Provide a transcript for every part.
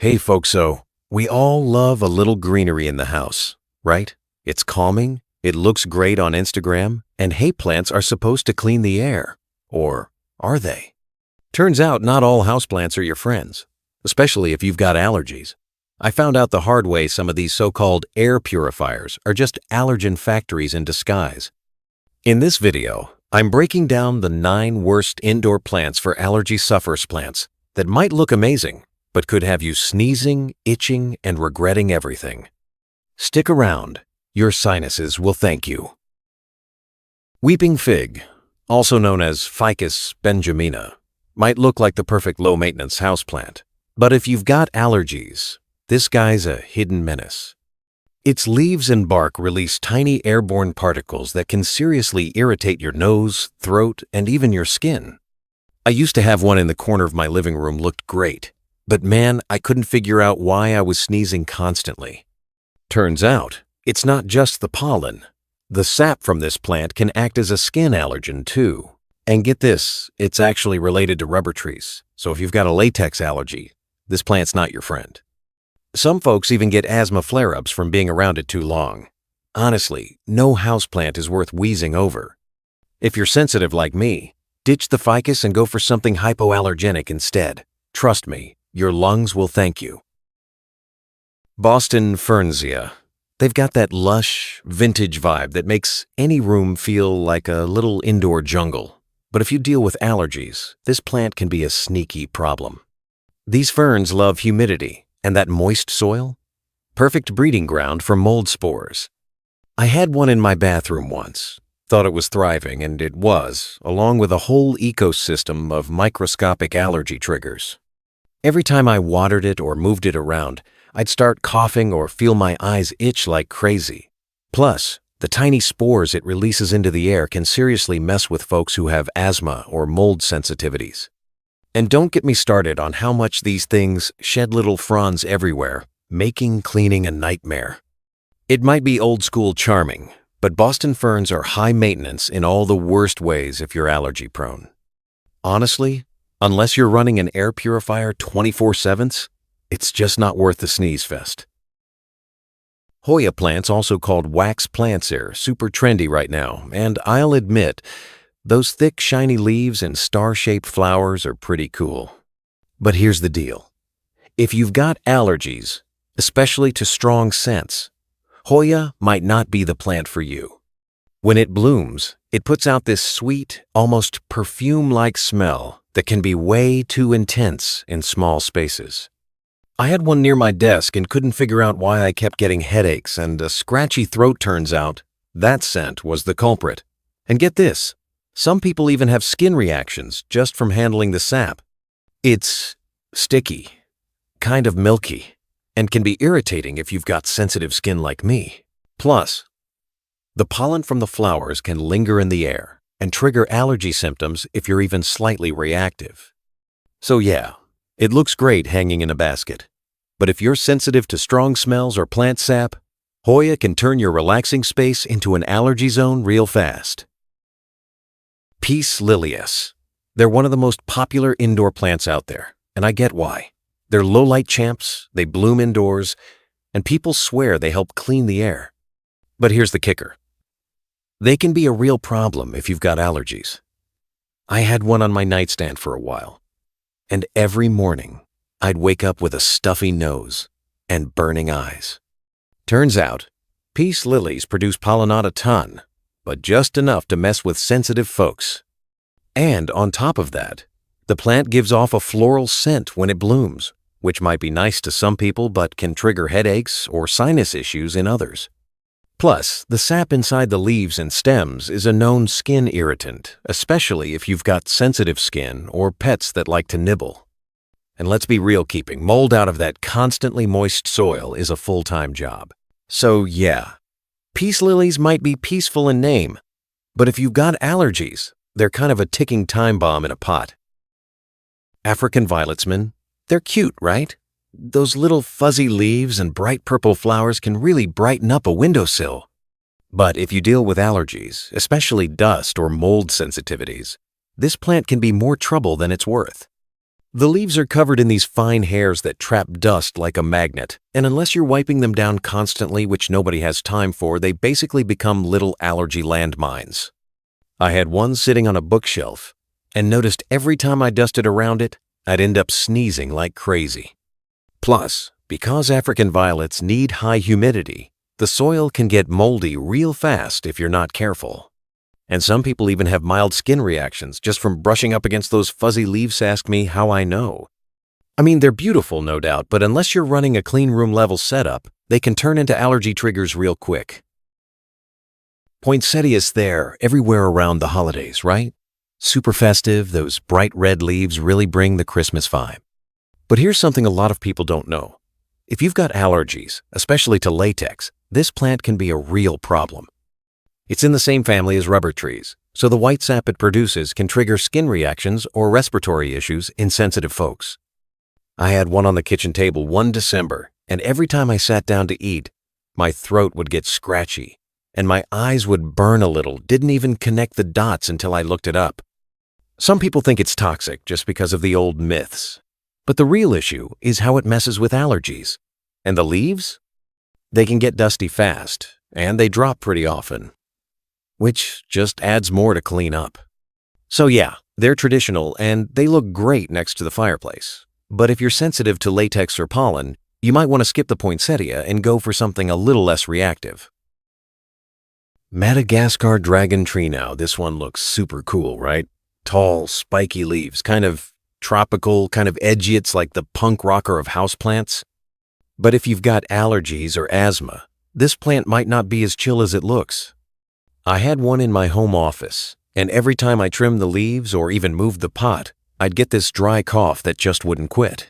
Hey folkso, we all love a little greenery in the house, right? It's calming, it looks great on Instagram, and hay plants are supposed to clean the air. Or are they? Turns out not all houseplants are your friends, especially if you've got allergies. I found out the hard way some of these so-called air purifiers are just allergen factories in disguise. In this video, I'm breaking down the 9 worst indoor plants for allergy sufferers plants that might look amazing, but could have you sneezing, itching, and regretting everything. Stick around. Your sinuses will thank you. Weeping fig, also known as Ficus benjamina, might look like the perfect low-maintenance houseplant, but if you've got allergies, this guy's a hidden menace. Its leaves and bark release tiny airborne particles that can seriously irritate your nose, throat, and even your skin. I used to have one in the corner of my living room looked great, but man, I couldn't figure out why I was sneezing constantly. Turns out, it's not just the pollen. The sap from this plant can act as a skin allergen too. And get this, it's actually related to rubber trees, so if you've got a latex allergy, this plant's not your friend. Some folks even get asthma flare-ups from being around it too long. Honestly, no houseplant is worth wheezing over. If you're sensitive like me, ditch the ficus and go for something hypoallergenic instead. Trust me, your lungs will thank you. Boston Fernsia. They've got that lush, vintage vibe that makes any room feel like a little indoor jungle. But if you deal with allergies, this plant can be a sneaky problem. These ferns love humidity, and that moist soil? Perfect breeding ground for mold spores. I had one in my bathroom once. Thought it was thriving, and it was, along with a whole ecosystem of microscopic allergy triggers. Every time I watered it or moved it around, I'd start coughing or feel my eyes itch like crazy. Plus, the tiny spores it releases into the air can seriously mess with folks who have asthma or mold sensitivities. And don't get me started on how much these things shed little fronds everywhere, making cleaning a nightmare. It might be old school charming, but Boston ferns are high maintenance in all the worst ways if you're allergy prone. Honestly, unless you're running an air purifier 24/7, it's just not worth the sneeze fest. Hoya plants, also called wax plants, are super trendy right now, and I'll admit, those thick, shiny leaves and star-shaped flowers are pretty cool. But here's the deal. If you've got allergies, especially to strong scents, Hoya might not be the plant for you. When it blooms, it puts out this sweet, almost perfume-like smell that can be way too intense in small spaces. I had one near my desk and couldn't figure out why I kept getting headaches and a scratchy throat. Turns out that scent was the culprit. And get this, some people even have skin reactions just from handling the sap. It's sticky, kind of milky, and can be irritating if you've got sensitive skin like me. Plus, the pollen from the flowers can linger in the air and trigger allergy symptoms if you're even slightly reactive. So yeah, it looks great hanging in a basket. But if you're sensitive to strong smells or plant sap, Hoya can turn your relaxing space into an allergy zone real fast. Peace lilies. They're one of the most popular indoor plants out there, and I get why. They're low-light champs, they bloom indoors, and people swear they help clean the air. But here's the kicker. They can be a real problem if you've got allergies. I had one on my nightstand for a while, and every morning I'd wake up with a stuffy nose and burning eyes. Turns out, peace lilies produce pollen not a ton, but just enough to mess with sensitive folks. And on top of that, the plant gives off a floral scent when it blooms, which might be nice to some people but can trigger headaches or sinus issues in others. Plus, the sap inside the leaves and stems is a known skin irritant, especially if you've got sensitive skin or pets that like to nibble. And let's be real, keeping mold out of that constantly moist soil is a full-time job. So yeah, peace lilies might be peaceful in name, but if you've got allergies, they're kind of a ticking time bomb in a pot. African violetsmen, they're cute, right? Those little fuzzy leaves and bright purple flowers can really brighten up a windowsill. But if you deal with allergies, especially dust or mold sensitivities, this plant can be more trouble than it's worth. The leaves are covered in these fine hairs that trap dust like a magnet, and unless you're wiping them down constantly, which nobody has time for, they basically become little allergy landmines. I had one sitting on a bookshelf, and noticed every time I dusted around it, I'd end up sneezing like crazy. Plus, because African violets need high humidity, the soil can get moldy real fast if you're not careful. And some people even have mild skin reactions just from brushing up against those fuzzy leaves. Ask me how I know. I mean, they're beautiful, no doubt, but unless you're running a clean room level setup, they can turn into allergy triggers real quick. Poinsettia's there everywhere around the holidays, right? Super festive, those bright red leaves really bring the Christmas vibe. But here's something a lot of people don't know. If you've got allergies, especially to latex, this plant can be a real problem. It's in the same family as rubber trees, so the white sap it produces can trigger skin reactions or respiratory issues in sensitive folks. I had one on the kitchen table one December, and every time I sat down to eat, my throat would get scratchy, and my eyes would burn a little, didn't even connect the dots until I looked it up. Some people think it's toxic just because of the old myths, but the real issue is how it messes with allergies. And the leaves? They can get dusty fast, and they drop pretty often, which just adds more to clean up. So yeah, they're traditional and they look great next to the fireplace. But if you're sensitive to latex or pollen, you might want to skip the poinsettia and go for something a little less reactive. Madagascar dragon tree now. This one looks super cool, right? Tall, spiky leaves, kind of tropical, kind of edgy. It's like the punk rocker of houseplants. But if you've got allergies or asthma, this plant might not be as chill as it looks. I had one in my home office, and every time I trimmed the leaves or even moved the pot, I'd get this dry cough that just wouldn't quit.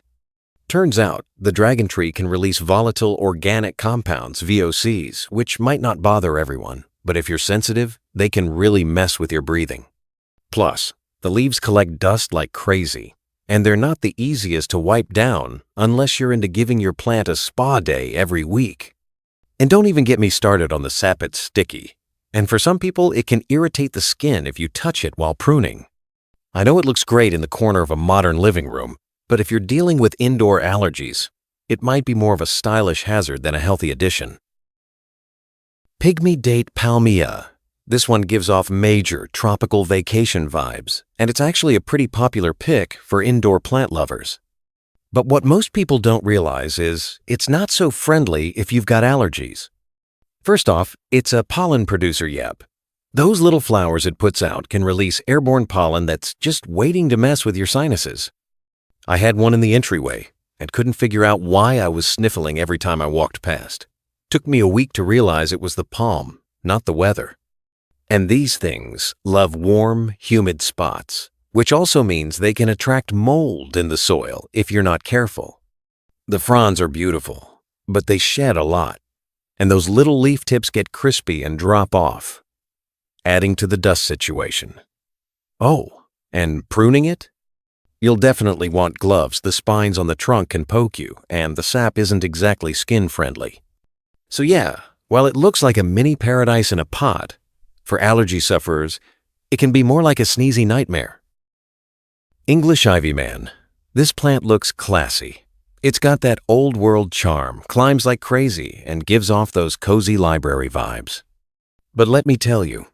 Turns out, the dragon tree can release volatile organic compounds, VOCs, which might not bother everyone, but if you're sensitive, they can really mess with your breathing. Plus, the leaves collect dust like crazy, and they're not the easiest to wipe down unless you're into giving your plant a spa day every week. And don't even get me started on the sap. It's sticky. And for some people, it can irritate the skin if you touch it while pruning. I know it looks great in the corner of a modern living room, but if you're dealing with indoor allergies, it might be more of a stylish hazard than a healthy addition. Pygmy date palmia. This one gives off major tropical vacation vibes, and it's actually a pretty popular pick for indoor plant lovers. But what most people don't realize is it's not so friendly if you've got allergies. First off, it's a pollen producer, yep. Those little flowers it puts out can release airborne pollen that's just waiting to mess with your sinuses. I had one in the entryway and couldn't figure out why I was sniffling every time I walked past. Took me a week to realize it was the pollen, not the weather. And these things love warm, humid spots, which also means they can attract mold in the soil if you're not careful. The fronds are beautiful, but they shed a lot, and those little leaf tips get crispy and drop off, adding to the dust situation. Oh, and pruning it? You'll definitely want gloves. The spines on the trunk can poke you, and the sap isn't exactly skin-friendly. So yeah, while it looks like a mini paradise in a pot, for allergy sufferers, it can be more like a sneezy nightmare. English ivy man. This plant looks classy. It's got that old-world charm, climbs like crazy, and gives off those cozy library vibes. But let me tell you,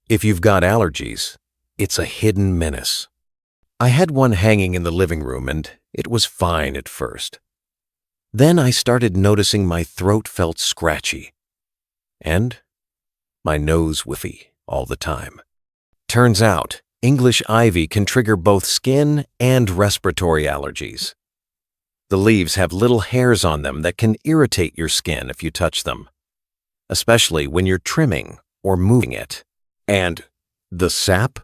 if you've got allergies, it's a hidden menace. I had one hanging in the living room, and it was fine at first. Then I started noticing my throat felt scratchy, and my nose whiffy all the time. Turns out, English ivy can trigger both skin and respiratory allergies. The leaves have little hairs on them that can irritate your skin if you touch them, especially when you're trimming or moving it. And the sap?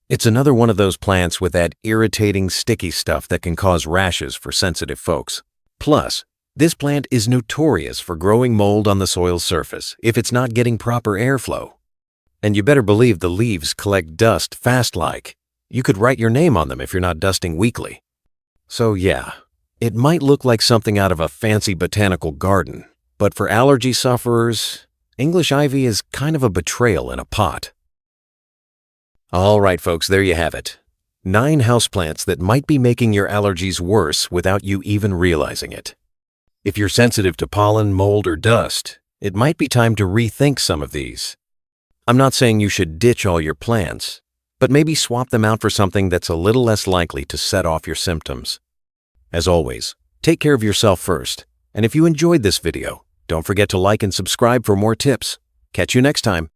It's another one of those plants with that irritating, sticky stuff that can cause rashes for sensitive folks. Plus, this plant is notorious for growing mold on the soil's surface if it's not getting proper airflow. And you better believe the leaves collect dust fast like. You could write your name on them if you're not dusting weekly. So yeah, it might look like something out of a fancy botanical garden, but for allergy sufferers, English ivy is kind of a betrayal in a pot. All right, folks, there you have it. 9 houseplants that might be making your allergies worse without you even realizing it. If you're sensitive to pollen, mold, or dust, it might be time to rethink some of these. I'm not saying you should ditch all your plants, but maybe swap them out for something that's a little less likely to set off your symptoms. As always, take care of yourself first, and if you enjoyed this video, don't forget to like and subscribe for more tips. Catch you next time.